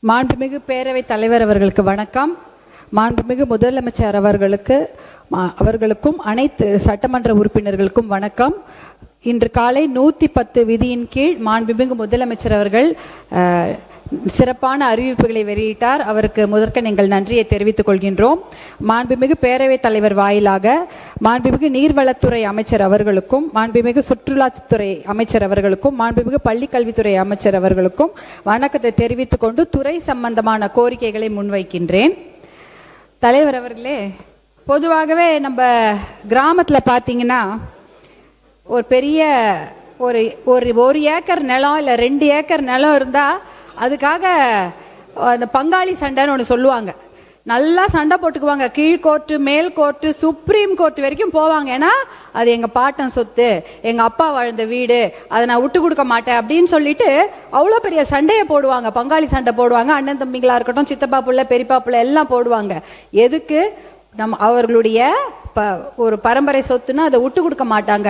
மாண்புமிகு பேரவைத் தலைவர் அவர்களுக்கு வணக்கம். மாண்புமிகு முதலமைச்சர் அவர்களுக்கும் அனைத்து சட்டமன்ற உறுப்பினர்களுக்கும் வணக்கம். இன்று காலை 110 விதியின் கீழ் மாண்புமிகு முதலமைச்சர் அவர்கள் சிறப்பான அறிவிப்புகளை வெளியிட்டார். அவருக்கு முதற்க எங்கள் நன்றியை தெரிவித்துக் கொள்கின்றோம். மாண்புமிகு பேரவைத் தலைவர் வாயிலாக மாண்புமிகு நீர்வளத்துறை அமைச்சர் அவர்களுக்கும், மாண்புமிகு சுற்றுலாத்துறை அமைச்சர் அவர்களுக்கும், மாண்புமிகு பள்ளிக்கல்வித்துறை அமைச்சர் அவர்களுக்கும் வணக்கத்தை தெரிவித்துக் கொண்டு துறை சம்பந்தமான கோரிக்கைகளை முன்வைக்கின்றேன். தலைவர் அவர்களே, பொதுவாகவே நம்ம கிராமத்தில் பார்த்தீங்கன்னா ஒரு பெரிய ஒரு ஏக்கர் நிலம் இல்லை 2 ஏக்கர் நிலம் இருந்தால் அதுக்காக அந்த பங்காளி சண்டைன்னு ஒன்று சொல்லுவாங்க. நல்லா சண்டை போட்டுக்குவாங்க. கீழ் கோர்ட்டு, மேல் கோர்ட்டு, சுப்ரீம் கோர்ட் வரைக்கும் போவாங்க. ஏன்னா அது எங்கள் பாட்டன் சொத்து, எங்கள் அப்பா வாழ்ந்த வீடு, அதை நான் விட்டு கொடுக்க மாட்டேன் அப்படின்னு சொல்லிட்டு அவ்வளோ பெரிய சண்டையை போடுவாங்க. பங்காளி சண்டை போடுவாங்க. அண்ணன் தம்பிங்களா இருக்கட்டும், சித்தப்பா பிள்ளை, பெரியப்பா பிள்ளை எல்லாம் போடுவாங்க. எதுக்கு? அவர்களுடைய ஒரு பரம்பரை சொத்துன்னா அதை விட்டு கொடுக்க மாட்டாங்க.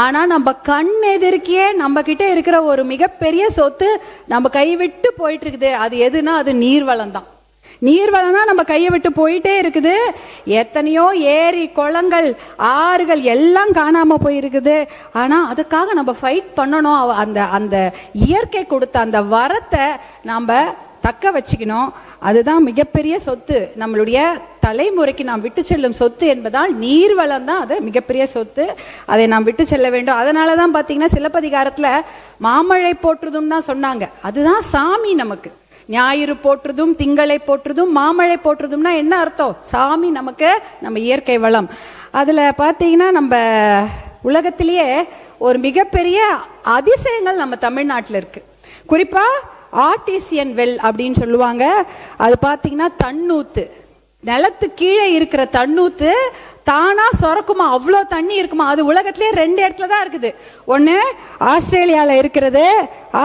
ஆனா நம்ம கண் எதிர்க்கியே நம்ம கிட்ட இருக்கிற ஒரு மிகப்பெரிய சொத்து நம்ம கைவிட்டு போயிட்டு இருக்குது. அது எதுனா அது நீர்வளம் தான். நீர்வளம் தான் நம்ம கையை விட்டு போயிட்டே இருக்குது. எத்தனையோ ஏரி, குளங்கள், ஆறுகள் எல்லாம் காணாம போயிருக்குது. ஆனா அதுக்காக நம்ம ஃபைட் பண்ணணும். அந்த இயற்கை கொடுத்த அந்த வரத்தை நம்ம தக்க வச்சுக்கணும். அதுதான் மிகப்பெரிய சொத்து. நம்மளுடைய தலைமுறைக்கு நாம் விட்டு செல்லும் சொத்து என்பதால் நீர்வளம் தான் அது மிகப்பெரிய சொத்து. அதை நாம் விட்டு செல்ல வேண்டும். அதனால தான் பார்த்தீங்கன்னா சிலப்பதிகாரத்தில் மாமழை போற்றுதும் தான் சொன்னாங்க. அதுதான் சாமி நமக்கு. ஞாயிறு போற்றுதும், திங்களை போற்றுதும், மாமழை போற்றுதும்னா என்ன அர்த்தம்? சாமி நமக்கு, நம்ம இயற்கை வளம். அதில் பார்த்தீங்கன்னா நம்ம உலகத்திலேயே ஒரு மிகப்பெரிய அதிசயங்கள் நம்ம தமிழ்நாட்டில் இருக்கு. குறிப்பாக ஆர்டிசியன் வெல் அப்படின்னு சொல்லுவாங்க. அது பார்த்தீங்கன்னா தண்ணூத்து, நிலத்து கீழே இருக்கிற தண்ணூத்து தானா சுரக்குமா, அவ்வளோ தண்ணி இருக்குமா. அது உலகத்திலேயே 2 இடத்துல தான் இருக்குது. ஒன்று ஆஸ்திரேலியாவில் இருக்கிறது,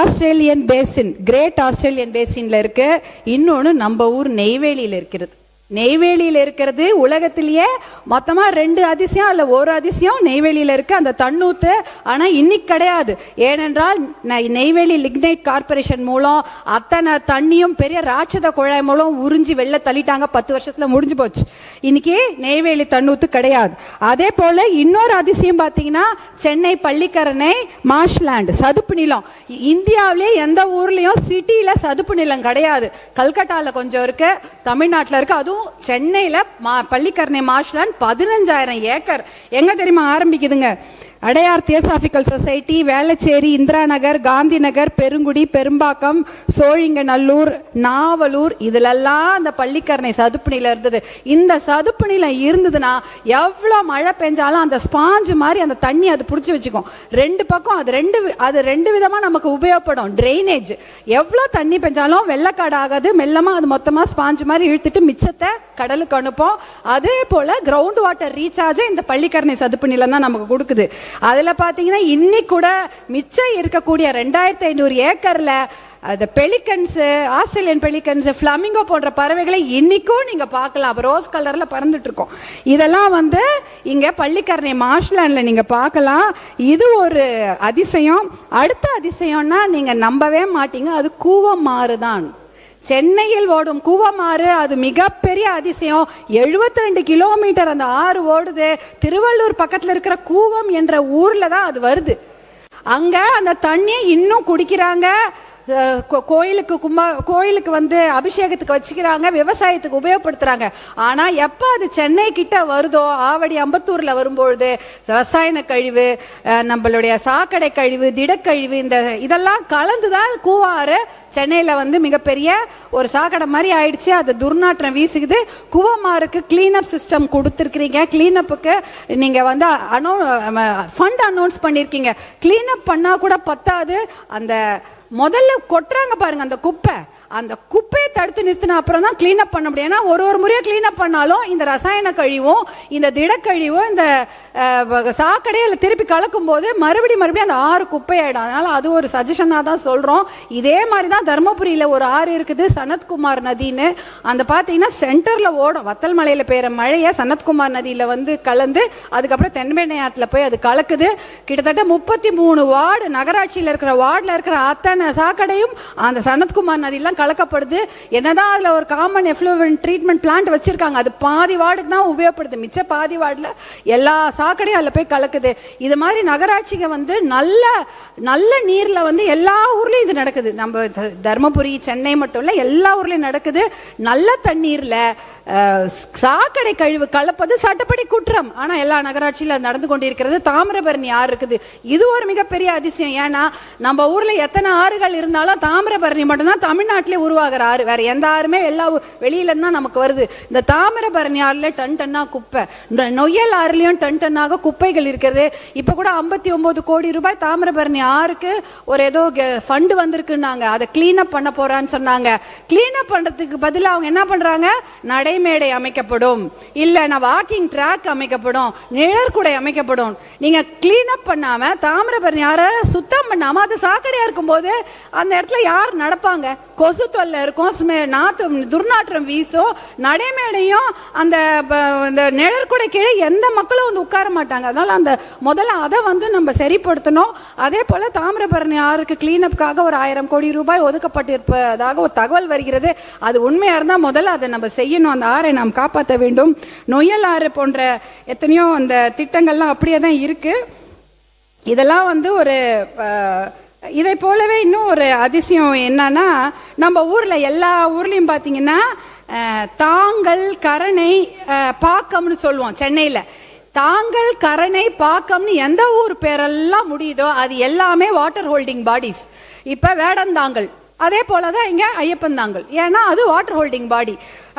ஆஸ்திரேலியன் பேசின், கிரேட் ஆஸ்திரேலியன் பேசின்ல இருக்கு. இன்னொன்று நம்ம ஊர் நெய்வேலியில் இருக்கிறது. நெய்வேலியில் இருக்கிறது உலகத்திலேயே மொத்தமா 2 அதிசயம் அல்ல, ஒரு அதிசயம் நெய்வேலியில் இருக்கு, அந்த தண்ணூத்து. ஆனா இன்னைக்கு கிடையாது. ஏனென்றால் நெய்வேலி லிக்னைட் கார்பரேஷன் மூலம் அத்தனை தண்ணியும் பெரிய ராட்சத குழாய் மூலம் உறிஞ்சி வெளில தள்ளிட்டாங்க. 10 வருஷத்துல முடிஞ்சு போச்சு. இன்னைக்கு நெய்வேலி தண்ணூத்து கிடையாது. அதே போல இன்னொரு அதிசயம் பார்த்தீங்கன்னா சென்னை பள்ளிக்கரணை மார்ஷ்லேண்ட், சதுப்பு நிலம். இந்தியாவிலே எந்த ஊர்லயும் சிட்டியில சதுப்பு நிலம் கிடையாது. கல்கட்டால கொஞ்சம் இருக்கு, தமிழ்நாட்டில் இருக்கு. அதுவும் சென்னையில பள்ளிக்கரணை மார்ஷ்லேண்ட் 15,000 ஏக்கர். எங்க தெரியுமா ஆரம்பிக்குதுங்க? அடையார் தியோசாபிக்கல் சொசைட்டி, வேளச்சேரி, இந்திரா நகர், காந்தி நகர், பெருங்குடி, பெரும்பாக்கம், சோழிங்கநல்லூர், நாவலூர், இதுலெல்லாம் அந்த பள்ளிக்கரணை சதுப்பு நிலம் இருந்தது. இந்த சதுப்பு நிலம் இருந்ததுன்னா எவ்வளோ மழை பெஞ்சாலும் அந்த ஸ்பாஞ்சு மாதிரி அந்த தண்ணி அது பிடிச்சி வச்சுக்கும். 2 பக்கம் அது ரெண்டு விதமா நமக்கு உபயோகப்படும். ட்ரைனேஜ், எவ்வளோ தண்ணி பெஞ்சாலும் வெள்ளக்காடு ஆகாது. மெல்லமா அது மொத்தமா ஸ்பாஞ்சு மாதிரி இழுத்துட்டு மிச்சத்தை கடலுக்கு அனுப்போம். அதே போல கிரவுண்ட் வாட்டர் ரீசார்ஜ் இந்த பள்ளிக்கரணை சதுப்பு நிலம் தான் நமக்கு கொடுக்குது. அதுல பாத்தீங்கன்னா இன்னைக்கு கூட மிச்சம் இருக்கக்கூடிய 2500 ஏக்கர்ல அந்த பெலிகன்ஸ், ஆஸ்திரேலியன் பெலிகன்ஸ், பிளமிங்கோ போன்ற பறவைகளை இன்னைக்கும் நீங்க பார்க்கலாம். ரோஸ் கலர்ல பறந்துட்டு இருக்கோம். இதெல்லாம் இங்க பள்ளிக்கரணை மார்ஷ்லேண்ட்ல நீங்க பார்க்கலாம். இது ஒரு அதிசயம். அடுத்த அதிசயம்னா நீங்க நம்பவே மாட்டீங்க, அது கூவமாறு தான். சென்னையில் ஓடும் கூவமாறு, அது மிகப்பெரிய அதிசயம். 72 கிலோமீட்டர் அந்த ஆறு ஓடுது. திருவள்ளூர் பக்கத்துல இருக்கிற கூவம் என்ற ஊர்ல தான் அது வருது. அங்க அந்த தண்ணியை இன்னும் குடிக்கிறாங்க. கோயிலுக்கு அபிஷேகத்துக்கு வச்சுக்கிறாங்க, விவசாயத்துக்கு உபயோகப்படுத்துறாங்க. ஆனா எப்ப அது சென்னை கிட்ட வருதோ, ஆவடி, அம்பத்தூர்ல வரும்பொழுது ரசாயன கழிவு, நம்மளுடைய சாக்கடை கழிவு, திடக்கழிவு, இதெல்லாம் கலந்துதான் கூவாறு சென்னையில மிகப்பெரிய ஒரு சாக்கடை மாதிரி ஆயிடுச்சு. அது துர்நாற்றம் வீசுகுது. கூவமாறுக்கு கிளீனப் சிஸ்டம் கொடுத்துருக்கீங்க. கிளீனப்புக்கு நீங்க ஃபண்ட் அனௌன்ஸ் பண்ணிருக்கீங்க. கிளீனப் பண்ணா கூட பத்தாது. அந்த முதல்ல கொட்டுறாங்க பாருங்க அந்த குப்பையை தடுத்து நிறுத்தின அப்புறம் தான் கிளீன் அப் பண்ண முடியும். ஏன்னா ஒரு முறையா கிளீன் அப் பண்ணாலும் இந்த ரசாயன கழிவும், இந்த திடக்கழிவும், இந்த சாக்கடையில திருப்பி கலக்கும் போது மறுபடியும் அந்த ஆறு குப்பையாயிடும். அதனால அது ஒரு சஜஷனா தான் சொல்றோம். இதே மாதிரி தான் தர்மபுரியில ஒரு ஆறு இருக்குது, சனத்குமார் நதின்னு. அந்த பாத்தீங்கன்னா சென்டர்ல ஓடும். வத்தல் மலையில பெய்யற மழைய சனத்குமார் நதியில கலந்து அதுக்கப்புறம் தென்பெண்ணை ஆற்றுல போய் அது கலக்குது. கிட்டத்தட்ட 33 வார்டு, நகராட்சியில் இருக்கிற வார்டுல இருக்கிற அத்தனை சாக்கடையும் அந்த சனத்குமார் நதியெல்லாம் கலக்கப்படுது. என்னதான் அதுல ஒரு காமன் எஃப்ளூவன்ட் ட்ரீட்மெண்ட் பிளான்ட் வச்சிருக்காங்க, அது பாதி வார்டுக்கு தான் உபயோகப்படுது. மிச்ச பாதி வார்டுல எல்லா சாக்கடையும் அதுல போய் கலக்குது. இது மாதிரி நகராட்சிக்கு வந்து நல்ல நல்ல நீர்ல வந்து எல்லா ஊர்லயும் இது நடக்குது. நம்ம தர்மபுரி, சென்னை மட்டும் இல்ல, எல்லா ஊர்லயும் நடக்குது. நல்ல தண்ணீர்ல சாக்கடை கழிவு கலப்பது சட்டப்படி குற்றம். ஆனா எல்லா நகராட்சியில நடந்து கொண்டிருக்கிறது. தாமிரபரணி ஆறு இருக்குது, இது ஒரு மிகப்பெரிய அதிசயம். ஏன்னா நம்ம ஊர்ல எத்தனை ஆறுகள் இருந்தாலும் தாமிரபரணி மட்டும்தான் தமிழ்நாட்டிலே உருவாகிற ஆறு. வேற எந்த ஆறுமே எல்லா வெளியில இருந்தா நமக்கு வருது. இந்த தாமிரபரணி ஆறுல டன் டன்னா குப்பை, இந்த நொய்யல் ஆறுலயும் டன் டன்னாக குப்பைகள் இருக்கிறது. இப்ப கூட 59 கோடி ரூபாய் தாமிரபரணி ஆறுக்கு ஒரு ஏதோ ஃபண்ட் வந்திருக்குன்னாங்க, அதை கிளீன் அப் பண்ண போறான்னு சொன்னாங்க. கிளீன் அப் பண்றதுக்கு பதிலா அவங்க என்ன பண்றாங்க, நடைமேடை அமைக்கப்படும், இல்ல வாக்கிங் ட்ராக் அமைக்கப்படும், நிழற்குடை அமைக்கப்படும். நீங்க கிளீன் அப் பண்ணாம தாமிரபரணி ஆற சுத்தம் பண்ணாம அது சாக்கடையா இருக்கும் போது அந்த இடத்துல யார் நடப்பாங்க? கொசு தொல்லை இருக்கும், துர்நாற்றம் வீசும். நடைமேடையும் அந்த நிழற்குடை கீழே எந்த மக்களும் வந்து உட்கார மாட்டாங்க. அதனால அந்த முதல்ல அதை வந்து நம்ம சரிப்படுத்தணும். அதே போல தாமிரபரணி ஆறுக்கு கிளீன் அப்காக ஒரு 1000 கோடி ரூபாய் ஒதுக்கப்பட்டிருப்பதாக ஒரு தகவல் வருகிறது. அது உண்மையா இருந்தா முதல்ல அதை நம்ம செய்யணும். அந்த ஆறை நாம் காப்பாற்ற வேண்டும். நொய்யல் ஆறு போன்ற எத்தனையோ அந்த திட்டங்கள்லாம் அப்படியே தான் இருக்கு. இதெல்லாம் வந்து ஒரு இதை போலவே இன்னும் ஒரு அதிசயம் என்னன்னா, நம்ம ஊர்ல எல்லா ஊர்லயும் பாத்தீங்கன்னா தாங்கல், கரணை, பாக்கம்னு சொல்லுவோம். சென்னையில தாங்கல், கரணை, பாக்கம்னு எந்த ஊர் பேரெல்லாம் முடியுதோ அது எல்லாமே வாட்டர் ஹோல்டிங் பாடிஸ். இப்ப வேடந்தாங்கல், அதே போலதான் இங்க ஐயப்பந்தாங்கல், ஏன்னா அது வாட்டர் ஹோல்டிங் பாடி.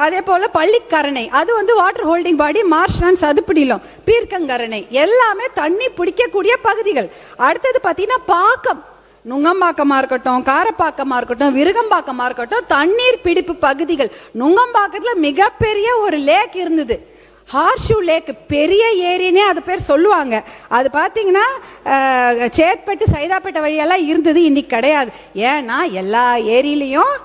அதே போல பள்ளிக்கரணை, அது வந்து வாட்டர் ஹோல்டிங் பாடி. மார்ஷ்லாண்ட், சதுப்பிடிலம், பீர்க்கங்கரணை எல்லாமே தண்ணி பிடிக்கக்கூடிய பகுதிகள். அடுத்தது பாத்தீங்கன்னா பாக்கம், நுங்கம்பாக்கமா இருக்கட்டும், காரப்பாக்கமா இருக்கட்டும், விருகம்பாக்கமா இருக்கட்டும், தண்ணீர் பிடிப்பு பகுதிகள். நுங்கம்பாக்கத்துல மிகப்பெரிய ஒரு லேக் இருந்தது, ஹார்ஷூ லேக், பெரிய ஏரினே அது பேர் சொல்லுவாங்க. அது பார்த்தீங்கன்னா சேத்பட்டு, சைதாப்பேட்டை வழியெல்லாம் இருந்தது, இன்னைக்கு கிடையாது. ஏன்னா எல்லா ஏரியிலையும்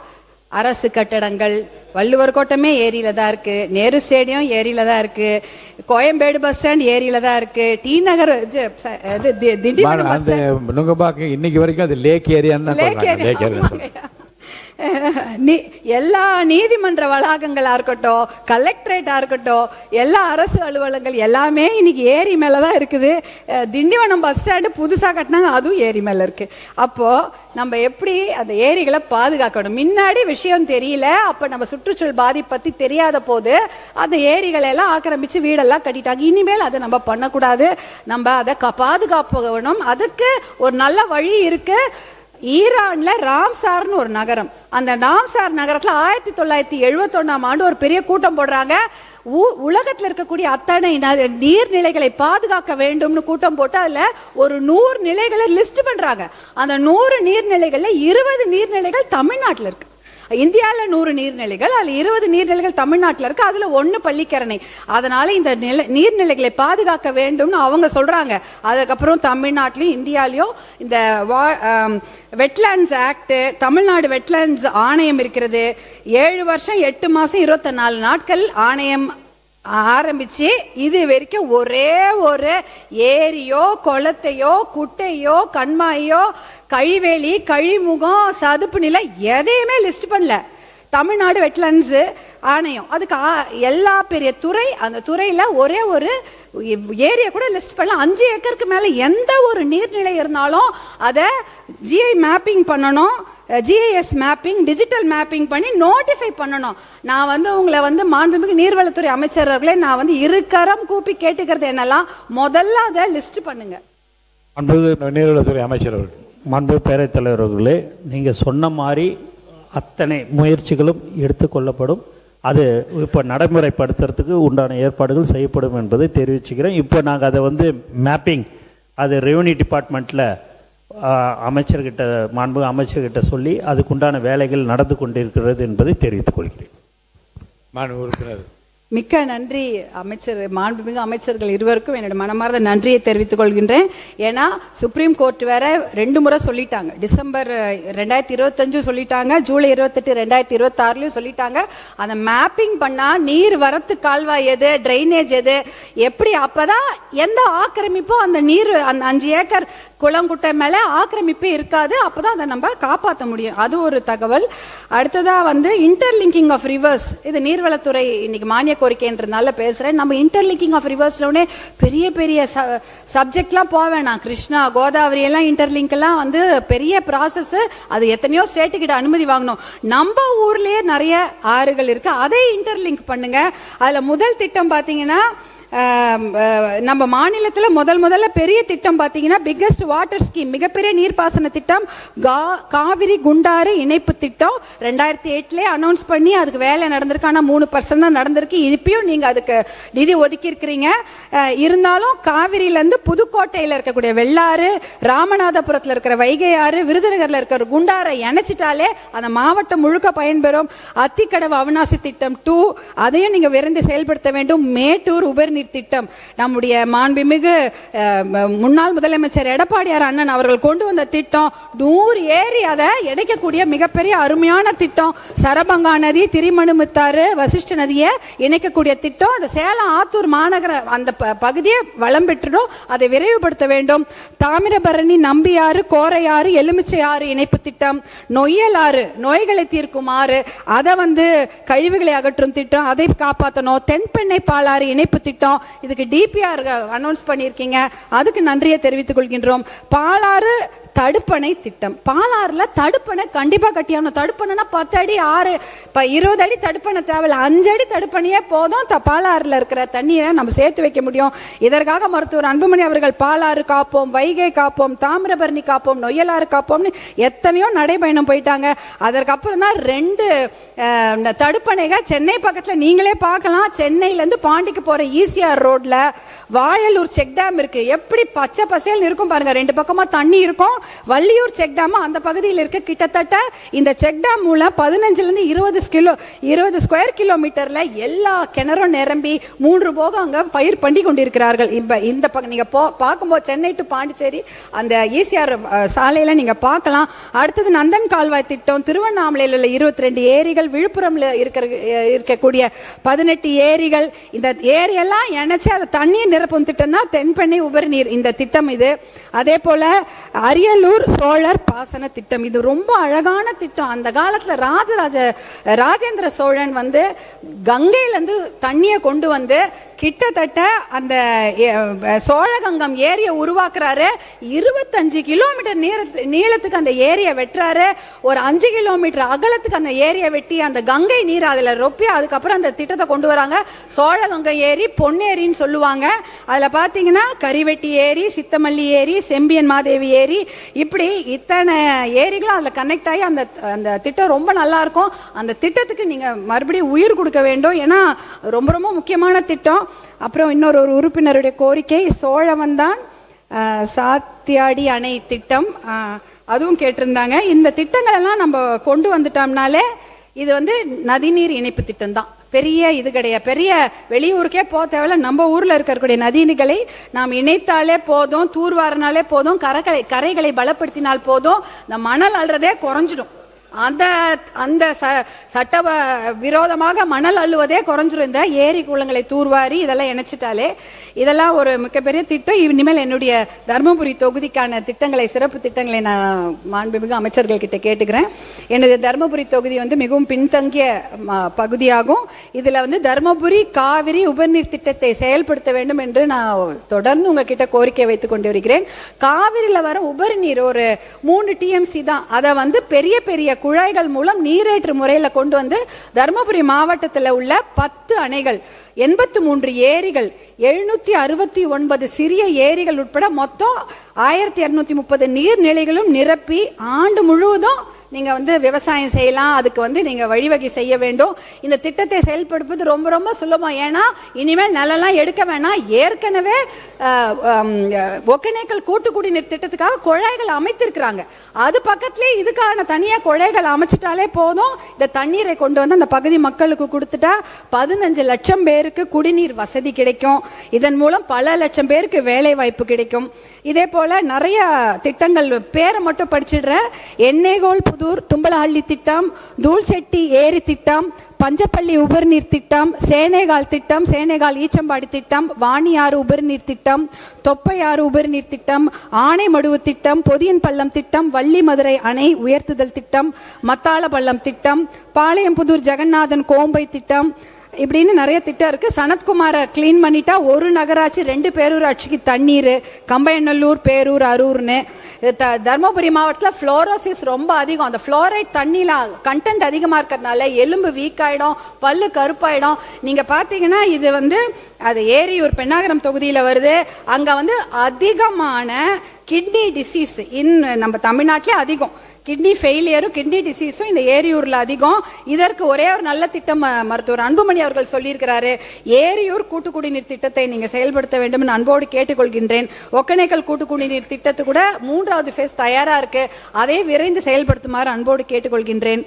அரசு கட்டடங்கள், வள்ளுவர் கோட்டமே ஏரியில தான் இருக்கு, நேரு ஸ்டேடியம் ஏரியில தான் இருக்கு, கோயம்பேடு பஸ் ஸ்டாண்ட் ஏரியில தான் இருக்கு, டி நகர், திண்டிவனம் பஸ் ஸ்டாண்ட், நுங்கம்பாக்கம் இன்னைக்கு வரைக்கும் அது லேக் ஏரியான்னு தான் எல்லா நீதிமன்ற வளாகங்களா இருக்கட்டும், கலெக்டரேட்டா இருக்கட்டும், எல்லா அரசு அலுவலகங்கள் எல்லாமே இன்னைக்கு ஏரி மேலதான் இருக்குது. திண்டிவனம் பஸ் ஸ்டாண்டு புதுசா கட்டினாங்க, அதுவும் ஏரி மேல இருக்கு. அப்போ நம்ம எப்படி அந்த ஏரிகளை பாதுகாக்கணும்? முன்னாடி விஷயம் தெரியல, அப்ப நம்ம சுற்றுச்சூழல் பாதிப்பு பத்தி தெரியாத போது அந்த ஏரிகளை எல்லாம் ஆக்கிரமிச்சு வீடெல்லாம் கட்டிட்டாங்க. இனிமேல் அதை நம்ம பண்ணக்கூடாது, நம்ம அதை பாதுகாக்கணும். அதுக்கு ஒரு நல்ல வழி இருக்கு. ஈரான்ல ராம்சார்னு ஒரு நகரம், அந்த ராம்சார் நகரத்துல 1971ஆம் ஆண்டு ஒரு பெரிய கூட்டம் போடுறாங்க. உலகத்துல இருக்கக்கூடிய அத்தனை நீர்நிலைகளை பாதுகாக்க வேண்டும்னு கூட்டம் போட்டு அதுல ஒரு 100 நிலைகளை லிஸ்ட் பண்றாங்க. அந்த 100 நீர்நிலைகள்ல 20 நீர்நிலைகள் தமிழ்நாட்டில் இருக்கு. இந்தியாவில் 100 நீர்நிலைகள், அதுல 20 நீர்நிலைகள் தமிழ்நாட்டில் இருக்கு. அதுல 1 பள்ளிக்கரணை. அதனால இந்த நீர்நிலைகளை பாதுகாக்க வேண்டும்னு அவங்க சொல்றாங்க. அதுக்கப்புறம் தமிழ்நாட்டிலையும் இந்தியாலையும் இந்த வெட்லாண்ட்ஸ் ஆக்ட், தமிழ்நாடு வெட்லாண்ட்ஸ் ஆணையம் இருக்கிறது. 7 வருஷம் 8 மாசம் 24 நாட்கள் ஆணையம் ஆரம்பிச்சு இது வரைக்கும் ஒரே ஒரு ஏரியோ, குளத்தையோ, குட்டையோ, கண்மாயோ, கழிவேலி, கழிமுகம், சதுப்பு நிலை எதையுமே லிஸ்ட் பண்ணல தமிழ்நாடு வெட்லாண்ட்ஸ் ஆணையம். அதுக்கு எல்லா பெரிய துறை, அந்த துறையில ஒரே ஒரு ஏரியா கூட லிஸ்ட் பண்ணலாம். 5 ஏக்கருக்கு மேல எந்த ஒரு நீர்நிலை இருந்தாலும் அதை ஜிஐ மேப்பிங் பண்ணணும், ஜிஐஎஸ் மேப்பிங், டிஜிட்டல் மேப்பிங் பண்ணி நோட்டிஃபை பண்ணணும். நான் வந்து உங்களை வந்து மாண்புமிகு நீர்வளத்துறை அமைச்சர்களே நான் வந்து இருக்கரம் கூப்பி கேட்டுக்கிறது என்னெல்லாம், முதல்ல அதை லிஸ்ட் பண்ணுங்க. மாண்புமிகு நீர்வளத்துறை அமைச்சர் அவர்கள். மாண்புமிகு பேரவைத் தலைவர் அவர்களே, நீங்க சொன்ன மாதிரி அத்தனை முயற்சிகளும் எடுத்துக்கொள்ளப்படும். அது இப்போ நடைமுறைப்படுத்துறதுக்கு உண்டான ஏற்பாடுகள் செய்யப்படும் என்பதை தெரிவிச்சுக்கிறேன். இப்போ நாங்கள் அதை வந்து மேப்பிங், அது ரெவன்யூ டிபார்ட்மெண்ட்டில் அமைச்சர்கிட்ட, மாண்பு அமைச்சர்கிட்ட சொல்லி அதுக்குண்டான வேலைகள் நடந்து கொண்டிருக்கிறது என்பதை தெரிவித்துக் கொள்கிறேன். மாண்பு உறுப்பினர் மிக்க நன்றி அமைச்சர், மாண்புமிகு அமைச்சர்கள் இருவருக்கும் என்னோட மனமார்ந்த நன்றியை தெரிவித்துக் கொள்கின்றேன். ஏன்னா சுப்ரீம் கோர்ட் வேற 2 முறை சொல்லிட்டாங்க. டிசம்பர் 2025 சொல்லிட்டாங்க, ஜூலை 28 2026 சொல்லிட்டாங்க. அந்த மேப்பிங் பண்ணா நீர் வரத்து கால்வாய் எது, டிரைனேஜ் எது, எப்படி, அப்பதான் எந்த ஆக்கிரமிப்பும் அந்த நீர் அந்த 5 ஏக்கர் குளங்குட்டை மேல ஆக்கிரமிப்பு இருக்காது. அப்பதான் அதை நம்ம காப்பாற்ற முடியும். அது ஒரு தகவல். அடுத்ததா இன்டர்லிங்கிங் ஆஃப் ரிவர்ஸ், இது நீர்வளத்துறை இன்னைக்கு மானிய கோரிக்கைன்றதுனால பேசுறேன். நம்ம இன்டர்லிங்கிங் ஆஃப் ரிவர்ஸ்ல பெரிய பெரிய சப்ஜெக்ட்லாம் போக வேணாம். கிருஷ்ணா, கோதாவரி எல்லாம் இன்டர்லிங்க் எல்லாம் பெரிய ப்ராசஸ். அது எத்தனையோ ஸ்டேட்டு கிட்ட அனுமதி வாங்கணும். நம்ம ஊர்லயே நிறைய ஆறுகள் இருக்கு, அதை இன்டர்லிங்க் பண்ணுங்க. அதுல முதல் திட்டம் பாத்தீங்கன்னா நம்ம மாநிலத்தில் முதல்ல பெரிய திட்டம் பார்த்தீங்கன்னா பிக்கெஸ்ட் வாட்டர் ஸ்கீம், மிகப்பெரிய நீர்ப்பாசன திட்டம் காவிரி குண்டாறு இணைப்பு திட்டம் 2008 அனௌன்ஸ் பண்ணி அதுக்கு வேலை நடந்திருக்கு. ஆனால் 3% தான் நடந்திருக்கு. இப்பயும் நீங்க அதுக்கு நிதி ஒதுக்கி இருக்கிறீங்க. இருந்தாலும் காவிரியிலேருந்து புதுக்கோட்டையில் இருக்கக்கூடிய வெள்ளாறு, ராமநாதபுரத்தில் இருக்கிற வைகை ஆறு, விருதுநகரில் இருக்கிற குண்டாரை இணைச்சிட்டாலே அந்த மாவட்டம் முழுக்க பயன்பெறும். அத்திக்கடவு அவிநாசி திட்டம் 2 அதையும் நீங்க விரைந்து செயல்படுத்த வேண்டும். மேட்டூர் உபரி திட்டம் நம்முடைய மாண்புமிகு முன்னாள் முதலமைச்சர் எடப்பாடியார் அண்ணன் அவர்கள் கொண்டு வந்த திட்டம். 100 ஏரி அதை இணைக்கக்கூடிய மிகப்பெரிய அருமையான திட்டம். சரபங்கா நதி, திரிமணுமுத்தாறு, வசிஷ்ட நதியை இணைக்கக்கூடிய திட்டம். அந்த சேலம் ஆத்தூர் மாநகர அந்த பகுதியை வளம் பெற்றிடும். அதை விரைவுபடுத்த வேண்டும். தாமிரபரணி, நம்பியாறு, கோரையாறு, எலுமிச்சை ஆறு இணைப்பு திட்டம். நொய்யல் ஆறு, நோய்களை தீர்க்கும் ஆறு, அதை கழிவுகளை அகற்றும் திட்டம், அதை காப்பாற்றணும். தென்பெண்ணை பாலாறு இணைப்பு திட்டம், இதுக்கு டிபிஆர் அனௌன்ஸ் பண்ணியிருக்கீங்க, அதுக்கு நன்றியை தெரிவித்துக் கொள்கின்றோம். பாலாறு தடுப்பணை திட்டம், பாலாறுல தடுப்பணை கண்டிப்பா கட்டியாகணும். தடுப்பணைனா 10 அடி 6 இப்ப 20 அடி தடுப்பணை தேவையில்ல, 5 அடி தடுப்பணையே போதும். பாலாறுல இருக்கிற தண்ணியை நம்ம சேர்த்து வைக்க முடியும். இதற்காக மருத்துவர் அன்புமணி அவர்கள் பாலாறு காப்போம், வைகை காப்போம், தாமிரபரணி காப்போம், நொய்யலாறு காப்போம்னு எத்தனையோ நடைபயணம் போயிட்டாங்க. அதற்கப்புறம் தான் 2 தடுப்பணைகள் சென்னை பக்கத்துல நீங்களே பார்க்கலாம். சென்னையில இருந்து பாண்டிக்கு போற ஈசிஆர் ரோட்ல வாயலூர் செக் டேம் இருக்கு. எப்படி பச்சை பசேல் இருக்கும் பாருங்க, 2 பக்கமா தண்ணி இருக்கும். வள்ளியூர் செக் டேம் அந்த பகுதியில் இருக்கு. கிட்டத்தட்ட இந்த செக் டேம் மூலம் 15 இருந்து 20 ஸ்கொயர் கிலோமீட்டர்ல எல்லா கிணறும் நிரம்பி 3 போகம் அங்க பயிர் பண்ணி கொண்டிருக்கிறார்கள். இந்த நீங்க பார்க்கும்போது சென்னை டு பாண்டிச்சேரி அந்த ஈசிஆர் சாலையில நீங்க பார்க்கலாம். அடுத்தது நந்தன் கால்வாய் திட்டம், திருவண்ணாமலையில் உள்ள 22 ஏரிகள், விழுப்புரம்ல இருக்கக்கூடிய 18 ஏரிகள், இந்த ஏரியெல்லாம் இணைச்சு அதை தண்ணியை நிரப்பும் திட்டம் தான் தென்பெண்ணை உபரி நீர் இந்த திட்டம். இது அதே போல அரியலூர் சோழர் பாசன திட்டம், இது ரொம்ப அழகான திட்டம். அந்த காலத்துல ராஜேந்திர சோழன் கங்கையிலிருந்து தண்ணியை கொண்டு கிட்டத்தட்ட அந்த சோழகங்கம் ஏரியை உருவாக்குறாரு. 25 கிலோமீட்டர் நீளத்துக்கு அந்த ஏரியை வெட்டுறாரு. ஒரு 5 கிலோமீட்டர் அகலத்துக்கு அந்த ஏரியை வெட்டி அந்த கங்கை நீர் அதுல ரொப்பி அதுக்கப்புறம் அந்த திட்டத்தை கொண்டு வராங்க. சோழகங்கை ஏரி, பொன்னேரின்னு சொல்லுவாங்க. அதுல பாத்தீங்கன்னா கரிவெட்டி ஏரி, சித்தமல்லி ஏரி, செம்பியன் மாதேவி ஏரி, இப்படி இத்தனை ஏரிகளும் அதுல கனெக்ட் ஆகி அந்த திட்டம் ரொம்ப நல்லா இருக்கும். அந்த திட்டத்துக்கு நீங்க மறுபடியும் உயிர் கொடுக்க வேண்டும். ஏன்னா ரொம்ப ரொம்ப முக்கியமான திட்டம். அப்புறம் இன்னொரு உறுப்பினருடைய கோரிக்கை, சோழவந்தான் சாத்தியாடி அணை திட்டம், அதுவும் கேட்டிருந்தாங்க. இந்த திட்டங்கள் எல்லாம் நம்ம கொண்டு வந்துட்டோம்னாலே இது நதிநீர் இணைப்பு திட்டம் தான். பெரிய இது கிடையாது, பெரிய வெளியூருக்கே போக தேவையில்ல. நம்ம ஊர்ல இருக்கக்கூடிய நதிகளை நாம் இணைத்தாலே போதும், தூர்வாரினாலே போதும், கரைகளை பலப்படுத்தினால் போதும், இந்த மணல் அள்ளுறதே குறைஞ்சிடும். அந்த சட்ட விரோதமாக மணல் அள்ளுவதே குறைஞ்சிரும். இந்த ஏரி குளங்களை தூர்வாரி இதெல்லாம் இணைச்சிட்டாலே இதெல்லாம் ஒரு மிகப்பெரிய திட்டம். இனிமேல் என்னுடைய தர்மபுரி தொகுதிக்கான திட்டங்களை, சிறப்பு திட்டங்களை நான் மாண்புமிகு அமைச்சர்கள் கிட்ட கேட்டுக்கிறேன். என்னுடைய தர்மபுரி தொகுதி மிகவும் பின்தங்கிய பகுதியாகும். இதுல தர்மபுரி காவிரி உபரிநீர் திட்டத்தை செயல்படுத்த வேண்டும் என்று நான் தொடர்ந்து உங்ககிட்ட கோரிக்கை வைத்துக் கொண்டு வருகிறேன். காவிரியில வர உபரி நீர் ஒரு 3 TMC தான். அதை பெரிய பெரிய குழாய்கள் மூலம் நீரேற்று முறையில் கொண்டு தர்மபுரி மாவட்டத்தில் உள்ள 10 அணைகள், 83 ஏரிகள், 769 சிறிய ஏரிகள் உட்பட மொத்தம் 1230 நீர்நிலைகளும் நிரப்பி ஆண்டு முழுவதும் நீங்க வந்து விவசாயம் செய்யலாம். அதுக்கு வந்து நீங்க வழிவகை செய்ய வேண்டும். இந்த திட்டத்தை செயல்படுத்துவது ரொம்ப ரொம்ப சுலபம். ஏன்னா இனிமேல் நிலம்லாம் எடுக்க வேணாம். ஏற்கனவே ஒகேனக்கல் கூட்டு குடிநீர் திட்டத்துக்காக குழாய்கள் அமைத்திருக்கிறாங்க. அது பக்கத்திலே இதுக்கான தனியா குழாய்கள் அமைச்சிட்டாலே போதும். இந்த தண்ணீரை கொண்டு வந்து அந்த பகுதி மக்களுக்கு கொடுத்துட்டா 15 லட்சம் பேருக்கு குடிநீர் வசதி கிடைக்கும். இதன் மூலம் பல லட்சம் பேருக்கு வேலை வாய்ப்பு கிடைக்கும். இதே போல நிறைய திட்டங்கள் பேரை மட்டும் படிச்சிடுறேன். எண்ணெய்கோல் புதூர் தும்பலஹள்ளி திட்டம், தூள்செட்டி ஏரி திட்டம், பஞ்சப்பள்ளி உபரிநீர் திட்டம், சேனைகால் திட்டம், சேனைகால் ஈச்சம்பாடி திட்டம், வாணியாறு உபரிநீர் திட்டம், தொப்பையாறு உபரிநீர் திட்டம், ஆனைமடுவு திட்டம், பொதியன் பள்ளம் திட்டம், வள்ளி மதுரை அணை உயர்த்துதல் திட்டம், மத்தாள பள்ளம் திட்டம், பாளையம்புதூர் ஜெகநாதன் கோம்பை திட்டம், இப்படின்னு நிறைய திட்டம் இருக்கு. சனத்குமாரை கிளீன் பண்ணிட்டா ஒரு நகராட்சி 2 பேரூராட்சிக்கு தண்ணீர், கம்பையநல்லூர், பேரூர், அரூர்னு. தர்மபுரி மாவட்டத்தில் ஃப்ளோரோசிஸ் ரொம்ப அதிகம். அந்த ஃப்ளோரைட் தண்ணியில் கண்டென்ட் அதிகமாக இருக்கிறதுனால எலும்பு வீக் ஆகிடும், பல்லு கருப்பாயிடும். நீங்கள் பார்த்தீங்கன்னா இது வந்து அது ஏரியூர் பெண்ணாகரம் தொகுதியில் வருது. அங்கே வந்து அதிகமான கிட்னி டிசீஸ் நம்ம தமிழ்நாட்டிலே அதிகம். கிட்னி ஃபெயிலியரும் கிட்னி டிசீஸும் இந்த ஏரியூர்ல அதிகம். இதற்கு ஒரே ஒரு நல்ல திட்டம் மருத்துவர் அன்புமணி அவர்கள் சொல்லியிருக்கிறாரு. ஏரியூர் கூட்டு குடிநீர் திட்டத்தை நீங்க செயல்படுத்த வேண்டும் என்று அன்போடு கேட்டுக்கொள்கின்றேன். ஒகேனக்கல் கூட்டு குடிநீர் திட்டத்து கூட 3வது ஃபேஸ் தயாரா இருக்கு. அதை விரைந்து செயல்படுத்துமாறு அன்போடு கேட்டுக்கொள்கின்றேன்.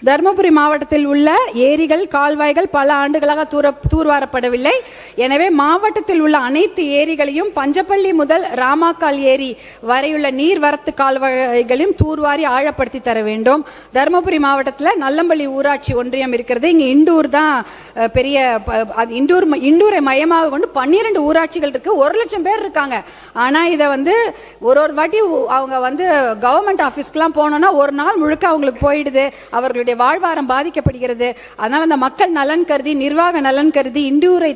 தருமபுரி மாவட்டத்தில் உள்ள ஏரிகள், கால்வாய்கள் பல ஆண்டுகளாக தூர்வாரப்படவில்லை. எனவே மாவட்டத்தில் உள்ள அனைத்து ஏரிகளையும் பஞ்சப்பள்ளி முதல் ராமாக்கால் ஏரி வரையுள்ள நீர்வரத்து கால்வாய்களையும் தூர்வாரி ஆழப்படுத்தி தர வேண்டும். தருமபுரி மாவட்டத்தில் நல்லம்பள்ளி ஊராட்சி ஒன்றியம் இருக்கிறது. இங்கே இண்டூர் தான் பெரிய இண்டூரை மையமாக கொண்டு 12 ஊராட்சிகள் இருக்கு. 1 லட்சம் பேர் இருக்காங்க. ஆனா இதை வந்து ஒரு வாட்டி அவங்க வந்து கவர்மெண்ட் ஆபீஸ்க்குலாம் போனோம்னா ஒரு நாள் முழுக்க அவங்களுக்கு போயிடுது. அவர்களுடைய வாழ்வாரம் பாதிக்கப்படுகிறது. அதனால அந்த மக்கள் நலன் கருதி, நிர்வாக நலன் கருதி இண்டூரை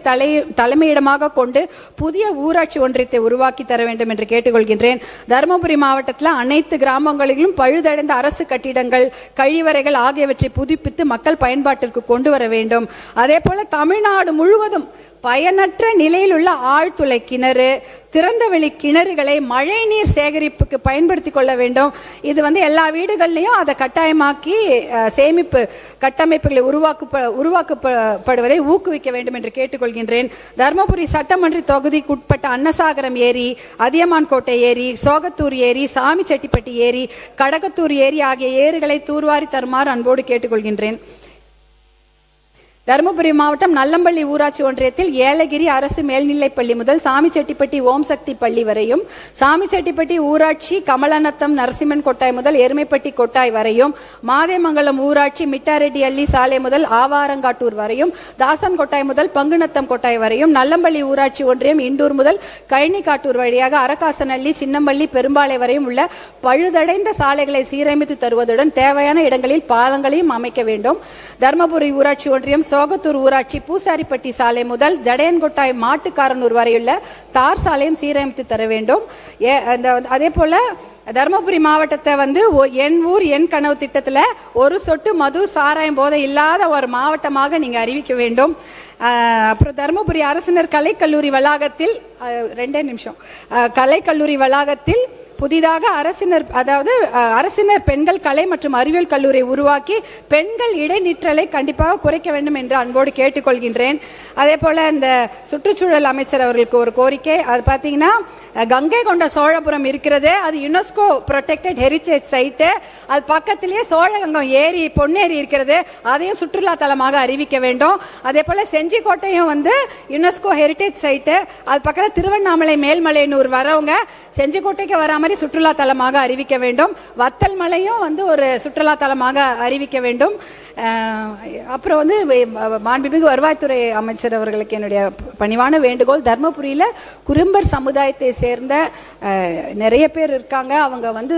தலைமையிடமாக கொண்டு புதிய ஊராட்சி ஒன்றியத்தை உருவாக்கி தர வேண்டும் என்று கேட்டுக்கொள்கின்றேன். தருமபுரி மாவட்டத்தில் அனைத்து கிராமங்களிலும் பழுதடைந்த அரசு கட்டிடங்கள், கழிவறைகள் ஆகியவற்றை புதுப்பித்து மக்கள் பயன்பாட்டிற்கு கொண்டு வர வேண்டும். அதே போல தமிழ்நாடு முழுவதும் பயனற்ற நிலையில் உள்ள ஆழ்துளை கிணறு, திறந்தவெளி கிணறுகளை மழை நீர் சேகரிப்புக்கு பயன்படுத்திக் கொள்ள வேண்டும். இது வந்து எல்லா வீடுகள்லையும் அதை கட்டாயமாக்கி சேமிப்பு கட்டமைப்புகளை உருவாக்கப்படுவதை ஊக்குவிக்க வேண்டும் என்று கேட்டுக்கொள்கின்றேன். தருமபுரி சட்டமன்ற தொகுதிக்குட்பட்ட அன்னசாகரம் ஏரி, அதியமான் கோட்டை ஏரி, சோகத்தூர் ஏரி, சாமிச்செட்டிப்பட்டி ஏரி, கடகத்தூர் ஏரி ஆகிய ஏரிகளை தூர்வாரி தருமாறு அன்போடு கேட்டுக்கொள்கின்றேன். தருமபுரி மாவட்டம் நல்லம்பள்ளி ஊராட்சி ஒன்றியத்தில் ஏலகிரி அரசு மேல்நிலைப்பள்ளி முதல் சாமிச்செட்டிப்பட்டி ஓம் சக்தி பள்ளி வரையும், சாமிச்செட்டிப்பட்டி ஊராட்சி கமலநத்தம் நரசிம்மன் கொட்டாய் முதல் எருமைப்பட்டி கொட்டாய் வரையும், மாதேமங்கலம் ஊராட்சி மிட்டாரெட்டி அள்ளி சாலை முதல் ஆவாரங்காட்டூர் வரையும், தாசன் கொட்டாய் முதல் பங்குநத்தம் கொட்டாய் வரையும், நல்லம்பள்ளி ஊராட்சி ஒன்றியம் இண்டூர் முதல் கழனிக்காட்டூர் வழியாக அரக்காசனள்ளி, சின்னம்பள்ளி, பெரும்பாலை வரையும் உள்ள பழுதடைந்த சாலைகளை சீரமைத்து தருவதுடன் தேவையான இடங்களில் பாலங்களையும் அமைக்க வேண்டும். தருமபுரி ஊராட்சி ஒன்றியம் சோகத்தூர் ஊராட்சி பூசாரிப்பட்டி சாலை முதல் ஜடையன்கொட்டாய் மாட்டுக்காரனூர் வரையுள்ள தார் சாலையும் சீரமைத்து தர வேண்டும். அதே போல தருமபுரி மாவட்டத்தை வந்து என் ஊர் என் கனவு திட்டத்தில் ஒரு சொட்டு மது சாராயம் போதை இல்லாத ஒரு மாவட்டமாக நீங்க அறிவிக்க வேண்டும். அப்புறம் தருமபுரி அரசினர் கலைக்கல்லூரி வளாகத்தில் 2 நிமிஷம் கலைக்கல்லூரி வளாகத்தில் புதிதாக அரசினர் பெண்கள் கலை மற்றும் அறிவியல் கல்லூரி உருவாக்கி பெண்கள் இடைநிற்றலை கண்டிப்பாக குறைக்க வேண்டும் என்று அன்போடு கேட்டுக்கொள்கின்றேன். அதே போல இந்த சுற்றுச்சூழல் அமைச்சர் அவர்களுக்கு ஒரு கோரிக்கை. அது பார்த்தீங்கன்னா கங்கை கொண்ட சோழபுரம் இருக்கிறது, அது யுனெஸ்கோ ப்ரொடெக்டட் ஹெரிட்டேஜ் சைட்டு. அது பக்கத்திலேயே சோழகங்கம் ஏரி, பொன்னேரி இருக்கிறது, அதையும் சுற்றுலா தலமாக அறிவிக்க வேண்டும். அதே போல செஞ்சிக்கோட்டையும் வந்து யுனெஸ்கோ ஹெரிட்டேஜ் சைட்டு. அது பக்கத்தில் திருவண்ணாமலை மேல்மலையனூர் வரவங்க செஞ்சிக்கோட்டைக்கு வர மாதிரி சுற்றுலா தலமாக அறிவிக்க வேண்டும். வத்தல் மலையும் வந்து ஒரு சுற்றுலா தலமாக அறிவிக்க வேண்டும். அப்புறம் வந்து மாண்புமிகு வருவாய்த்துறை அமைச்சர் அவர்களுக்கு என்னுடைய பணிவான வேண்டுகோள். தர்மபுரியில் குறும்பர் சமுதாயத்தை சேர்ந்த நிறைய பேர் இருக்காங்க. அவங்க வந்து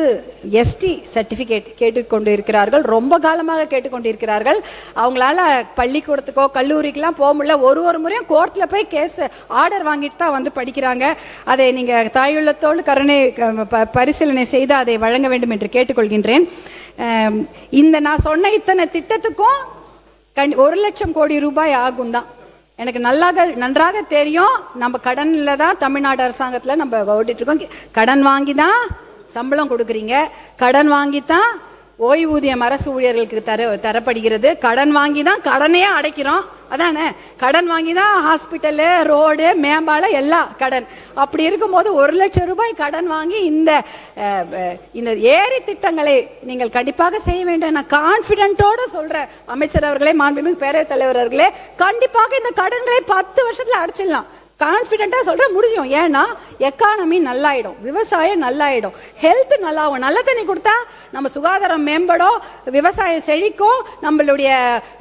எஸ்டி சர்டிபிகேட் கேட்டுக்கொண்டு இருக்கிறார்கள், ரொம்ப காலமாக கேட்டுக்கொண்டிருக்கிறார்கள். அவங்களால பள்ளிக்கூடத்துக்கோ கல்லூரிக்கெல்லாம் போக முடியல. ஒரு முறையும் கோர்ட்ல போய் கேஸ் ஆர்டர் வாங்கிட்டு தான் வந்து படிக்கிறாங்க. அதை நீங்க தாயுள்ளத்தோடு கருணை பரிசீலனை செய்து அதை வழங்க வேண்டும் என்று கேட்டுக்கொள்கின்றேன். இந்த நான் சொன்ன இத்தனை திட்டத்துக்கும் 1 லட்சம் கோடி ரூபாய் ஆகும் தான். எனக்கு நன்றாக தெரியும். நம்ம கடன்ல தான் தமிழ்நாடு அரசாங்கத்தில் நம்ம ஓட்டிட்டு இருக்கோம். கடன் வாங்கி தான் சம்பளம் கொடுக்குறீங்க, கடன் வாங்கித்தான் ஓய்வூதியம் அரசு ஊழியர்களுக்கு தரப்படுகிறது, கடன் வாங்கி தான் கடனையே அடைக்கிறோம். அதானே, கடன் வாங்கி தான் ஹாஸ்பிட்டலு, ரோடு, மேம்பாலம் எல்லாம் கடன். அப்படி இருக்கும்போது 1 லட்சம் ரூபாய் கடன் வாங்கி இந்த ஏரி திட்டங்களை நீங்கள் கண்டிப்பாக செய்ய வேண்டும். நான் கான்பிடென்ட்டோட சொல்றேன் அமைச்சர் அவர்களே, மாண்புமிகு பேரவைத் தலைவர் அவர்களே, கண்டிப்பாக இந்த கடன்களை 10 வருஷத்துல அடைச்சிடலாம். கான்பிடென்ட்டா சொல்ற முடியும். ஏன்னா எக்கானமி நல்லாயிடும், விவசாயம் நல்லாயிடும், ஹெல்த் நல்லாவும். நல்ல தண்ணி கொடுத்தா நம்ம சுகாதாரம் மேம்படும், விவசாயம் செழிக்கும், நம்மளுடைய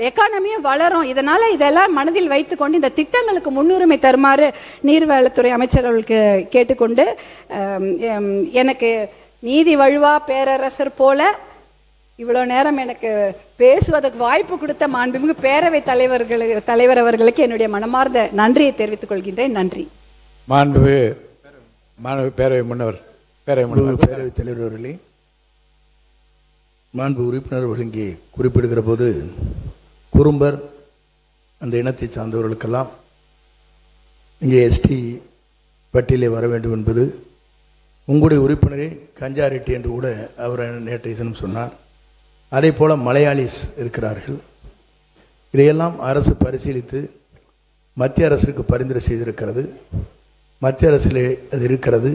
எக்கானமியும் வளரும். இதனால இதெல்லாம் மனதில் வைத்துக்கொண்டு இந்த திட்டங்களுக்கு முன்னுரிமை தருமாறு நீர்வளத்துறை அமைச்சர் அவர்களுக்கு கேட்டுக்கொண்டு, எனக்கு நீதி வழுவா பேரரசர் போல இவ்வளவு நேரம் எனக்கு பேசுவதற்கு வாய்ப்பு கொடுத்த மாண்புமிகு பேரவைத் தலைவர் அவர்களுக்கு என்னுடைய மனமார்ந்த நன்றியை தெரிவித்துக் கொள்கின்றேன். நன்றி. மாண்பு பேரவைத் தலைவர் அவர்களே, மாண்பு உறுப்பினர் வழங்கி குறிப்பிடுகிற போது குறும்பர் அந்த இனத்தை சார்ந்தவர்களுக்கெல்லாம் இங்கே எஸ்டி பட்டியலே வர வேண்டும் என்பது உங்களுடைய உறுப்பினரே கஞ்சா ரெட்டி என்று கூட அவர் நேற்றைய தினம் சொன்னார். அதே போல் மலையாளிஸ் இருக்கிறார்கள். இதையெல்லாம் அரசு பரிசீலித்து மத்திய அரசுக்கு பரிந்துரை செய்திருக்கிறது. மத்திய அரசிலே அது இருக்கிறது.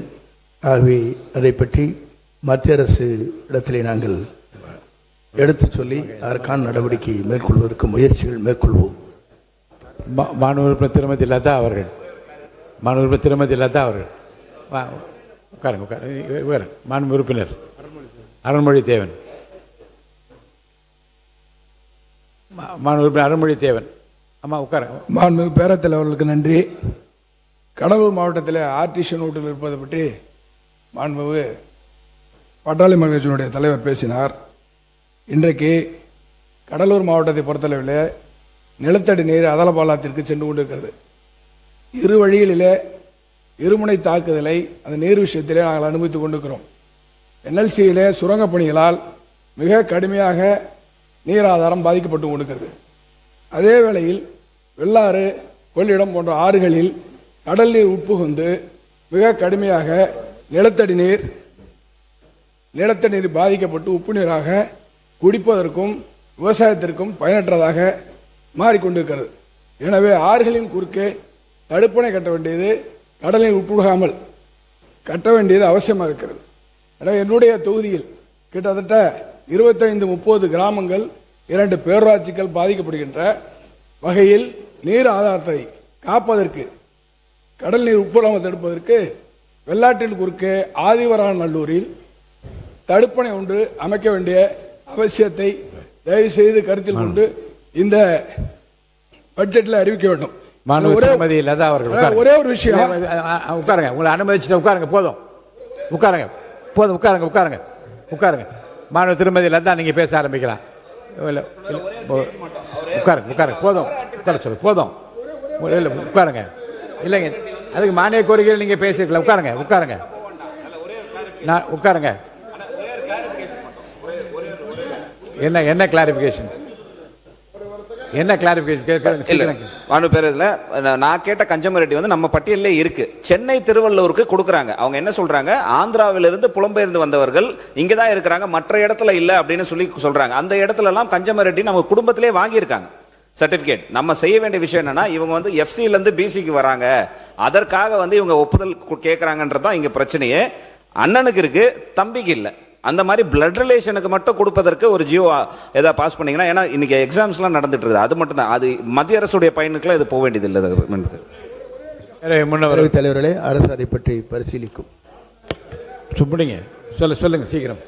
ஆகவே அதை பற்றி மத்திய அரசு இடத்திலே நாங்கள் எடுத்து சொல்லி அதற்கான நடவடிக்கை மேற்கொள்வதற்கு முயற்சிகள் மேற்கொள்வோம். மாண்பு உறுப்பினர் திருமதி லதா அவர்கள், உட்காருங்க. மாண்பு உறுப்பினர் அருண்மொழி தேவன், அருண்மொழி தேவன் அம்மா உட்காருங்க. மாண்புமிகு பேரவைத் தலைவர்களுக்கு நன்றி. கடலூர் மாவட்டத்தில் ஆர்டிஷன் ஊட்டில் இருப்பதை பற்றி மாண்புமிகு பாட்டாளி மக்கள் கட்சியினுடைய தலைவர் பேசினார். இன்றைக்கு கடலூர் மாவட்டத்தை பொறுத்தளவில் நிலத்தடி நீர் அதலபாலத்திற்கு சென்று கொண்டிருக்கிறது. இரு வழிகளிலே இருமுனை தாக்குதலை அந்த நீர் விஷயத்திலே நாங்கள் அனுபவித்துக் கொண்டிருக்கிறோம். NLCயிலே சுரங்கப் பணிகளால் மிக கடுமையாக நீர் ஆதாரம் பாதிக்கப்பட்டு கொண்டிருக்கிறது. அதே வேளையில் வெள்ளாறு, கொள்ளிடம் போன்ற ஆறுகளில் கடல் நீர் உட்புகுந்து மிக கடுமையாக நிலத்தடி நீர் பாதிக்கப்பட்டு உப்பு நீராக குடிப்பதற்கும் விவசாயத்திற்கும் பயனற்றதாக மாறிக்கொண்டிருக்கிறது. எனவே ஆறுகளின் குறுக்கே தடுப்பணை கட்ட வேண்டியது, கடலில் உட்புகாமல் கட்ட வேண்டியது அவசியமாக இருக்கிறது. எனவே என்னுடைய தொகுதியில் கிட்டத்தட்ட 25-30 கிராமங்கள், 2 பேரூராட்சிகள் பாதிக்கப்படுகின்ற வகையில் நீர் ஆதாரத்தை காப்பதற்கு, கடல் நீர் உட்புகாமல் தடுப்பதற்கு வெள்ளாற்றின் குறுக்கே ஆதிவராநல்லூரில் தடுப்பணை ஒன்று அமைக்க வேண்டிய அவசியத்தை தயவு செய்து கருத்தில் கொண்டு இந்த பட்ஜெட்டில் அறிவிக்க வேண்டும். ஒரே ஒரு விஷயம், உட்காருங்க. உங்களை அனுமதிச்சுட்டு உட்காருங்க. போதும், உட்காருங்க. மாணவ திருமதி லதா, நீங்க பேச ஆரம்பிக்கலாம். உட்காருங்க. போதும். உட்காருங்க. இல்லைங்க, அதுக்கு மானிய கோரிக்கைகள் நீங்க பேசிருக்கலாம். உட்காருங்க. என்ன கிளாரிபிகேஷன்? நான் கேட்ட கஞ்சமரெட்டி வந்து நம்ம பட்டியலே இருக்கு. சென்னை திருவள்ளூருக்கு கொடுக்கறாங்க. அவங்க என்ன சொல்றாங்க, ஆந்திராவிலிருந்து புலம்பெயர்ந்து வந்தவர்கள் இங்கதான் இருக்கிறாங்க, மற்ற இடத்துல இல்ல அப்படின்னு சொல்றாங்க. அந்த இடத்துல எல்லாம் கஞ்சமரெட்டி நம்ம குடும்பத்திலே வாங்கியிருக்காங்க சர்டிபிகேட். நம்ம செய்ய வேண்டிய விஷயம் என்னன்னா, இவங்க வந்து எஃப்சில இருந்து பிசிக்கு வராங்க, அதற்காக வந்து இவங்க ஒப்புதல் கேட்கறாங்கன்றதான் இங்க பிரச்சனையே. அண்ணனுக்கு இருக்கு, தம்பிக்கு இல்ல. அந்த மாதிரி பிளட் ரிலேஷனுக்கு மட்டும் கொடுப்பதற்கு ஒரு ஜியோ ஏதாவது பாஸ் பண்ணீங்கன்னா, ஏன்னா இன்னைக்கு எக்ஸாம்ஸ்லாம் நடந்துட்டு இருக்குது, அது மட்டும் தான். அது மத்திய அரசுடைய பயனுக்குலாம் இது போக வேண்டியது இல்லை. தலைவர்களே, அரசு அதை பற்றி பரிசீலிக்கும். சொல்லுங்க சீக்கிரம்.